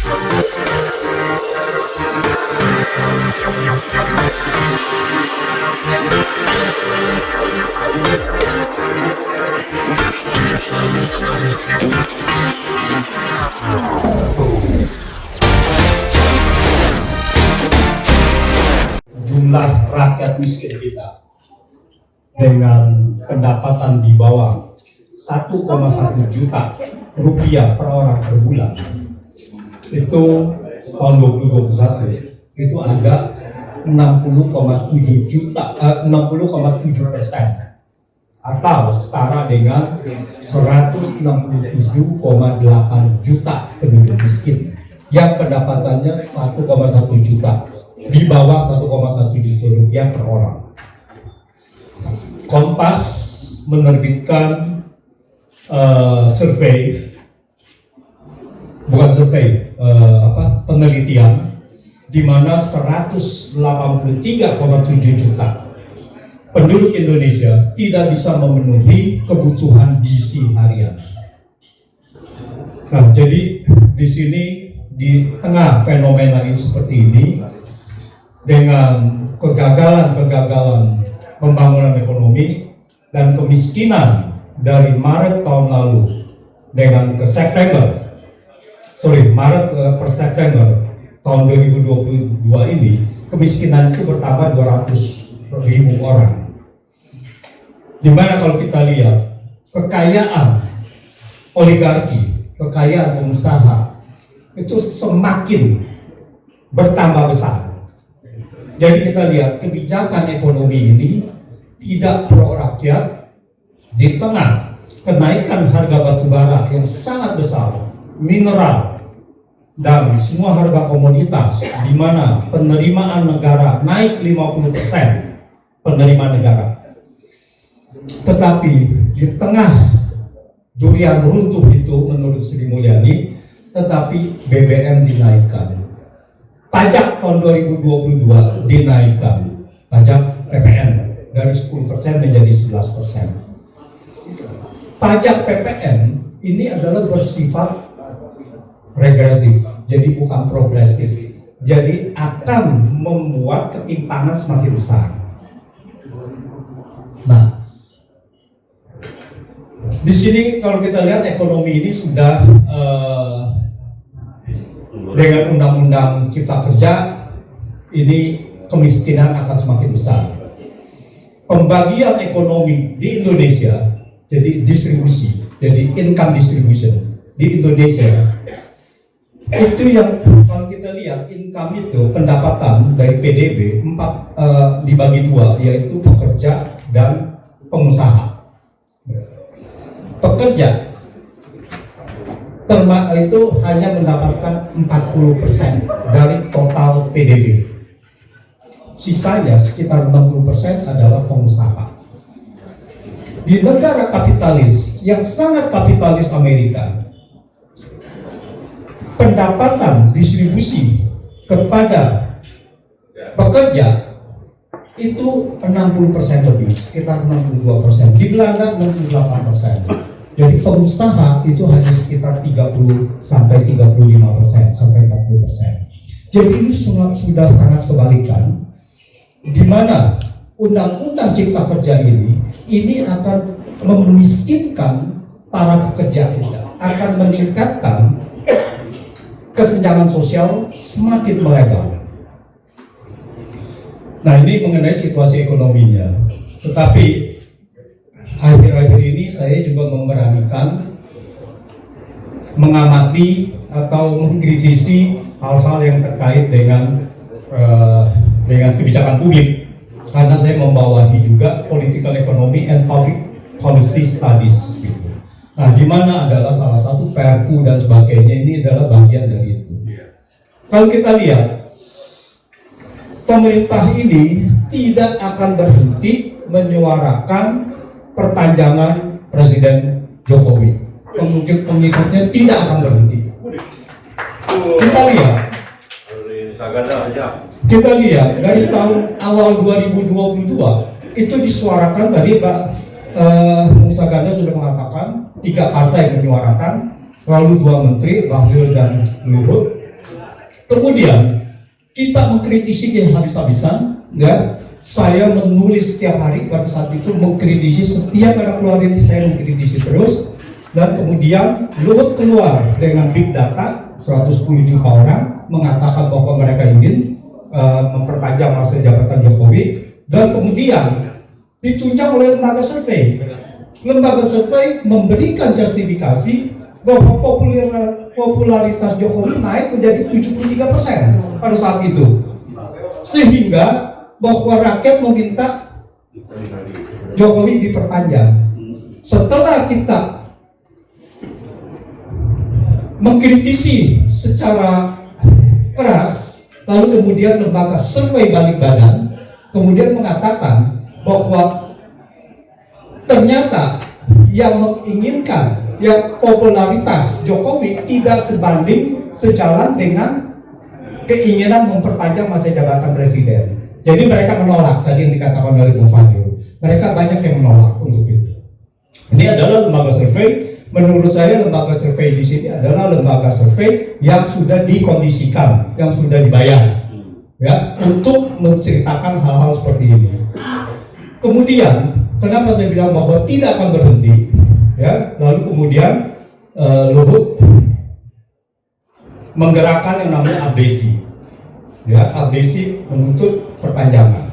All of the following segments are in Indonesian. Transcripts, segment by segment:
Jumlah rakyat miskin kita dengan pendapatan di bawah 1,1 juta rupiah per orang per bulan itu tahun 2021 itu ada 60,7% atau setara dengan 167,8 juta penduduk miskin yang pendapatannya 1,1 juta, di bawah 1,1 juta rupiah per orang. Kompas menerbitkan penelitian di mana 183,7 juta penduduk Indonesia tidak bisa memenuhi kebutuhan gizi harian. Nah, jadi di sini di tengah fenomena ini seperti ini, dengan kegagalan pembangunan ekonomi dan kemiskinan dari Maret tahun lalu dengan Maret per September tahun 2022 ini, kemiskinan itu bertambah 200.000 orang. Dimana kalau kita lihat kekayaan oligarki, kekayaan pengusaha itu semakin bertambah besar. Jadi kita lihat kebijakan ekonomi ini tidak pro rakyat di tengah kenaikan harga batu bara yang sangat besar, mineral, dan semua harga komoditas, di mana penerimaan negara naik 50% penerimaan negara. Tetapi di tengah durian runtuh itu menurut Sri Mulyani, tetapi BBM dinaikkan. Pajak tahun 2022 dinaikkan, pajak PPN dari 10% menjadi 11%. Pajak PPN ini adalah bersifat regresif, jadi bukan progresif. Jadi akan membuat ketimpangan semakin besar. Nah, di sini kalau kita lihat ekonomi ini sudah dengan undang-undang cipta kerja ini kemiskinan akan semakin besar. Pembagian ekonomi di Indonesia, jadi distribusi, jadi income distribution di Indonesia itu yang kalau kita lihat income itu pendapatan dari PDB dibagi dua, yaitu pekerja dan pengusaha. Pekerja itu hanya mendapatkan 40% dari total PDB. Sisanya sekitar 60% adalah pengusaha. Di negara kapitalis yang sangat kapitalis Amerika, pendapatan distribusi kepada pekerja itu 60% lebih, sekitar 62%. Di Belanda 68%. Jadi pengusaha itu hanya sekitar 30 sampai 35% sampai 40%. Jadi ini sudah sangat kebalikan, di mana undang-undang cipta kerja ini akan memiskinkan para pekerja kita, akan meningkatkan kesenjangan sosial semakin melebar. Nah, ini mengenai situasi ekonominya. Tetapi akhir-akhir ini saya juga memberanikan mengamati atau mengkritisi hal-hal yang terkait dengan kebijakan publik, karena saya membawahi juga political economy and public policy studies gitu. Nah, di mana adalah salah satu Perpu dan sebagainya, ini adalah bagian dari itu. Kalau kita lihat, pemerintah ini tidak akan berhenti menyuarakan perpanjangan Presiden Jokowi. Pengikutnya tidak akan berhenti. Kita lihat dari tahun awal 2022 itu disuarakan, tadi Pak Musa Ganda sudah mengatakan 3 partai menyuarakan, lalu 2 menteri Bahlil dan Luhut Kemudian kita mengkritisi dia habis-habisan, ya. Saya menulis setiap hari pada saat itu, mengkritisi setiap ada keluar ini, saya mengkritisi terus. Dan kemudian Luhut keluar dengan big data 110 juta orang mengatakan bahwa mereka ingin memperpanjang masa jabatan Jokowi, dan kemudian ditunjang oleh lembaga survei. Lembaga survei memberikan justifikasi bahwa popularitas Jokowi naik menjadi 73% pada saat itu, sehingga bahwa rakyat meminta Jokowi diperpanjang. Setelah kita mengkritisi secara keras, lalu kemudian lembaga survei balik badan kemudian mengatakan bahwa ternyata yang menginginkan yang popularitas Jokowi tidak sebanding sejalan dengan keinginan memperpanjang masa jabatan presiden. Jadi mereka menolak, tadi yang dikatakan oleh Bung Fajrul. Mereka banyak yang menolak untuk itu. Ini adalah lembaga survei. Menurut saya lembaga survei di sini adalah lembaga survei yang sudah dikondisikan, yang sudah dibayar, ya, untuk menceritakan hal-hal seperti ini. Kemudian, kenapa saya bilang bahwa tidak akan berhenti, ya? Lalu kemudian Luhut menggerakkan yang namanya abdesi, ya, abdesi menuntut perpanjangan.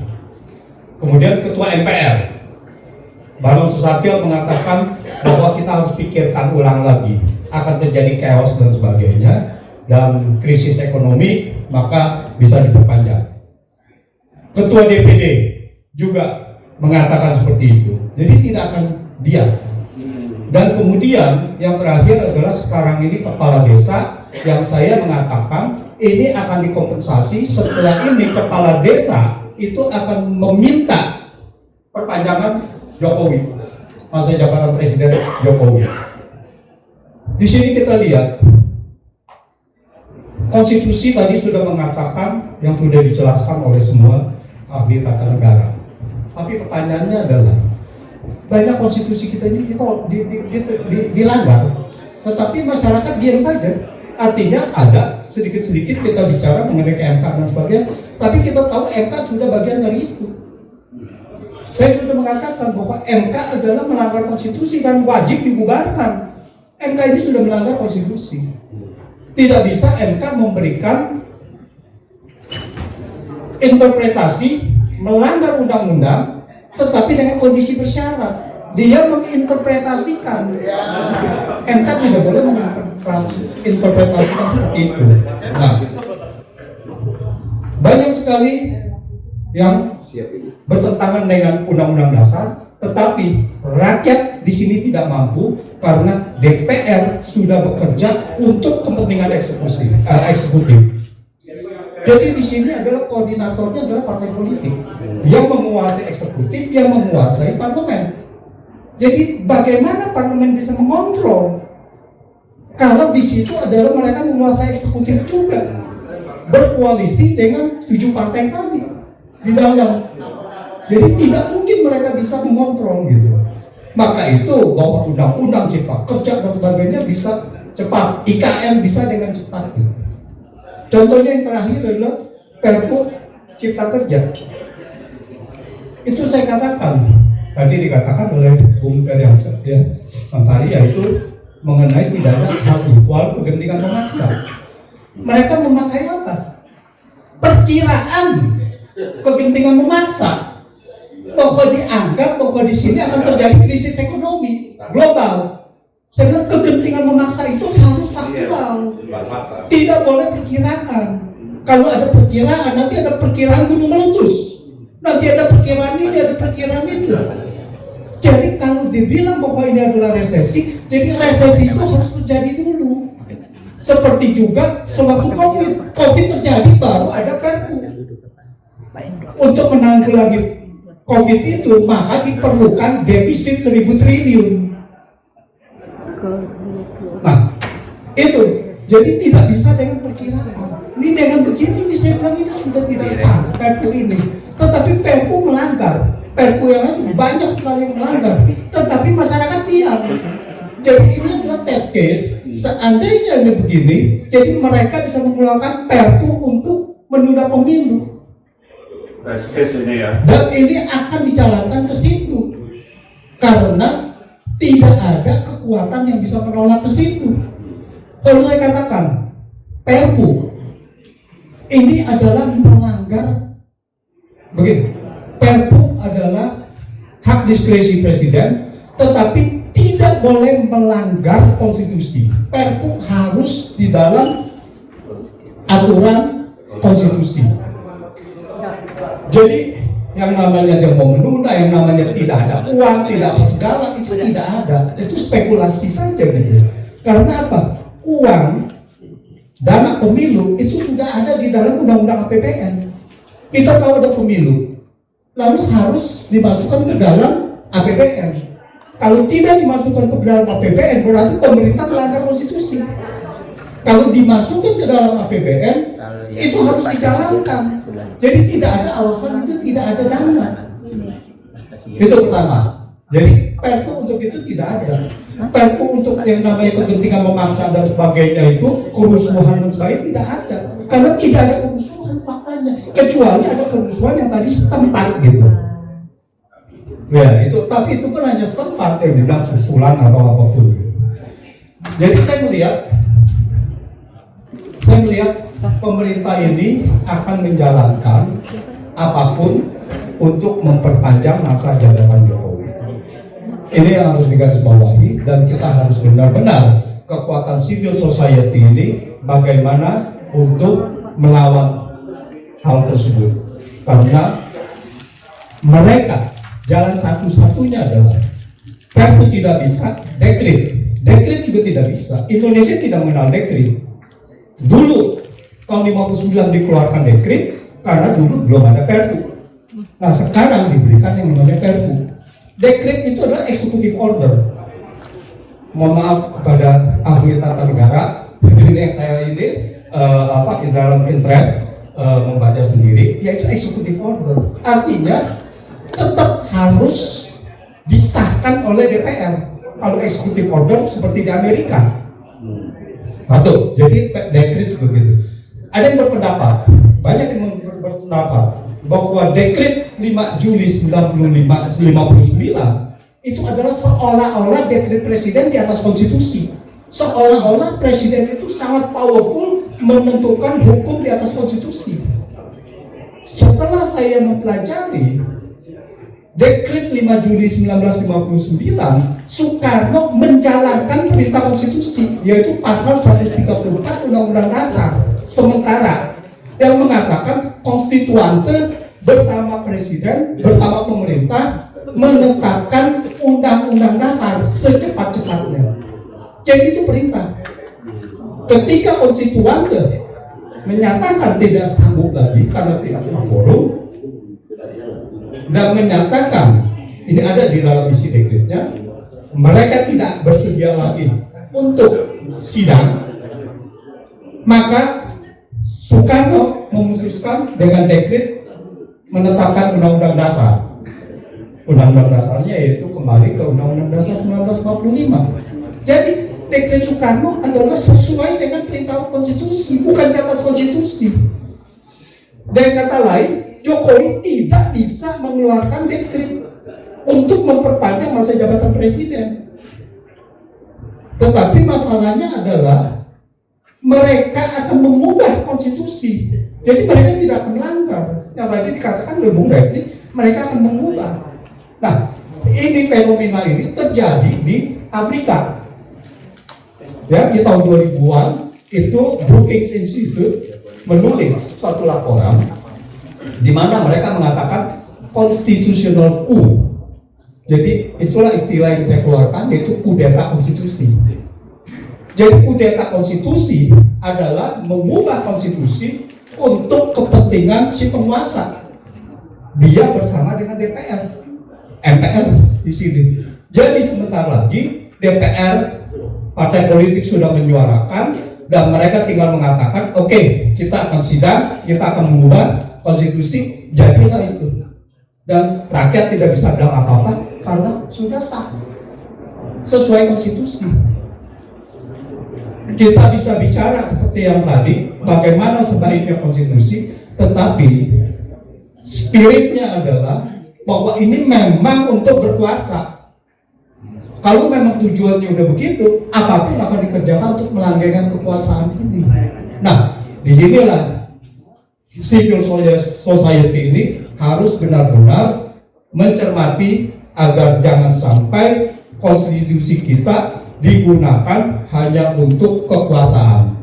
Kemudian Ketua MPR Bambang Susatyo mengatakan bahwa kita harus pikirkan ulang lagi, akan terjadi chaos dan sebagainya, dan krisis ekonomi, maka bisa diperpanjang. Ketua DPD juga mengatakan seperti itu, jadi tidak akan diam. Dan kemudian yang terakhir adalah sekarang ini kepala desa yang saya mengatakan ini akan dikompensasi. Setelah ini kepala desa itu akan meminta perpanjangan Jokowi, masa jabatan Presiden Jokowi. Di sini kita lihat konstitusi tadi sudah mengatakan yang sudah dijelaskan oleh semua ahli tata negara. Tapi pertanyaannya adalah banyak konstitusi kita ini dilanggar, tetapi masyarakat diam saja. Artinya ada sedikit-sedikit kita bicara mengenai MK dan sebagainya, tapi kita tahu MK sudah bagian dari itu. Saya sudah mengatakan bahwa MK adalah melanggar konstitusi dan wajib dibubarkan. MK ini sudah melanggar konstitusi. Tidak bisa MK memberikan interpretasi melanggar undang-undang tetapi dengan kondisi bersyarat. Dia menginterpretasikan. MK tidak boleh menginterpretasikan seperti itu. Nah, banyak sekali yang bertentangan dengan undang-undang dasar, tetapi rakyat di sini tidak mampu karena DPR sudah bekerja untuk kepentingan eksekutif. Jadi di sini adalah koordinatornya adalah partai politik yang menguasai eksekutif, yang menguasai parlemen. Jadi bagaimana parlemen bisa mengontrol kalau di situ adalah mereka menguasai eksekutif juga, berkoalisi dengan 7 partai tadi di dalam. Jadi tidak mungkin mereka bisa mengontrol gitu. Maka itu bahwa undang-undang cipta kerja dan sebagainya bisa cepat, IKN bisa dengan cepat gitu. Contohnya yang terakhir adalah Perpu Cipta Kerja. Itu saya katakan, tadi dikatakan oleh Bung Ferry Hamzah, ya, Bang Fahri, yaitu mengenai tidak ada hal ihwal kegentingan memaksa. Mereka memakai apa? Perkiraan kegentingan memaksa, bahwa dianggap bahwa di sini akan terjadi krisis ekonomi global. Saya bilang kegentingan memaksa itu harus faktual, tidak boleh perkiraan. Kalau ada perkiraan, nanti ada perkiraan gunung meletus, nanti ada perkiraan ini, ada perkiraan itu. Jadi kalau dibilang bahwa ini adalah resesi, jadi resesi itu harus terjadi dulu. Seperti juga sewaktu COVID terjadi, baru ada Perpu. Untuk menanggulangi COVID itu, maka diperlukan defisit 1.000 triliun. Nah, itu. Jadi tidak bisa dengan perkiraan. Ini dengan begini, saya bilang itu sudah tidak sah Perpu ini. Tetapi Perpu melanggar. Perpu yang lain banyak sekali yang melanggar. Tetapi masyarakat diam. Jadi ini adalah test case. Seandainya ini begini, jadi mereka bisa mengeluarkan perpu untuk menunda pemilu. Test case ini ya. Dan ini akan dijalankan ke situ karena tidak ada kekuatan yang bisa menolak ke situ. Kalau saya katakan perpu ini adalah melanggar, begini, perpu adalah hak diskresi presiden, tetapi tidak boleh melanggar konstitusi. Perpu harus di dalam aturan konstitusi. Jadi yang namanya dia mau menunda, yang namanya tidak ada uang, tidak apa segala, itu tidak ada. Itu spekulasi saja gitu. Karena apa? Uang dana pemilu itu sudah ada di dalam undang-undang APBN. Kita tahu ada pemilu, lalu harus dimasukkan ke dalam APBN. Kalau tidak dimasukkan ke dalam APBN, berarti pemerintah melanggar konstitusi. Kalau dimasukkan ke dalam APBN, itu harus dijalankan. Jadi tidak ada alasan itu tidak ada dana. Itu pertama. Jadi perpu untuk itu tidak ada. Perpu untuk yang namanya kegentingan memaksa dan sebagainya itu, kerusuhan dan sebagainya tidak ada. Karena tidak ada kerusuhan faktanya, kecuali ada kerusuhan yang tadi setempat gitu. Ya itu, tapi itu kan hanya setempat yang dibilang susulan atau apapun gitu. Jadi saya melihat pemerintah ini akan menjalankan apapun untuk memperpanjang masa jabatan Jokowi. Ini yang harus digarisbawahi, dan kita harus benar-benar kekuatan civil society ini bagaimana untuk melawan hal tersebut. Karena mereka jalan satu-satunya adalah perpu tidak bisa, dekret juga tidak bisa. Indonesia tidak mengenal dekret. Dulu tahun 59 dikeluarkan dekret karena dulu belum ada perpu. Nah sekarang diberikan yang namanya perpu. Dekret itu adalah executive order. Mohon maaf kepada ahli tata negara, ini yang saya ini in dalam interest membaca sendiri, yaitu executive order. Artinya tetap harus disahkan oleh DPR. Kalau executive order seperti di Amerika. Satu, jadi dekret juga gitu. Ada yang berpendapat, banyak yang berpendapat bahwa dekret 5 Juli 59 itu adalah seolah-olah dekret presiden di atas konstitusi. Seolah-olah presiden itu sangat powerful menentukan hukum di atas konstitusi. Setelah saya mempelajari dekret 5 Juli 1959, Soekarno menjalankan perintah konstitusi, yaitu pasal 134 Undang-Undang Dasar sementara yang mengatakan konstituante bersama presiden, bersama pemerintah menetapkan undang-undang dasar secepat-cepatnya. Jadi itu perintah. Ketika konstituante menyatakan tidak sanggup lagi karena tidak quorum dan menyatakan, ini ada di dalam isi dekretnya, mereka tidak bersedia lagi untuk sidang, maka Soekarno memutuskan dengan dekret menetapkan undang-undang dasar. Undang-undang dasarnya yaitu kembali ke Undang-Undang Dasar 1945. Jadi dekret Soekarno adalah sesuai dengan perintah konstitusi, bukan di atas konstitusi. Dan kata lain, Jokowi tidak bisa mengeluarkan dekret untuk memperpanjang masa jabatan presiden. Tetapi masalahnya adalah mereka akan mengubah konstitusi. Jadi mereka tidak akan melanggar. Yang tadi dikatakan oleh Bung Refli, mereka akan mengubah. Nah, ini fenomena ini terjadi di Afrika. Ya, di tahun 2000-an itu Brookings Institute menulis satu laporan di mana mereka mengatakan constitutional coup. Jadi itulah istilah yang saya keluarkan, yaitu kudeta konstitusi. Jadi kudeta konstitusi adalah mengubah konstitusi untuk kepentingan si penguasa. Dia bersama dengan DPR, MPR di sini. Jadi sebentar lagi DPR, partai politik sudah menyuarakan dan mereka tinggal mengatakan, oke, kita akan sidang, kita akan mengubah konstitusi, jadilah itu. Dan rakyat tidak bisa bilang apa-apa karena sudah sah. sesuai konstitusi. Kita bisa bicara seperti yang tadi, bagaimana sebaiknya konstitusi, tetapi spiritnya adalah bahwa ini memang untuk berkuasa. Kalau memang tujuannya udah begitu, apapun akan dikerjakan untuk melanggengkan kekuasaan ini. Nah, disinilah civil society ini harus benar-benar mencermati agar jangan sampai konstitusi kita digunakan hanya untuk kekuasaan.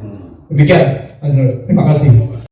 Demikian, terima kasih.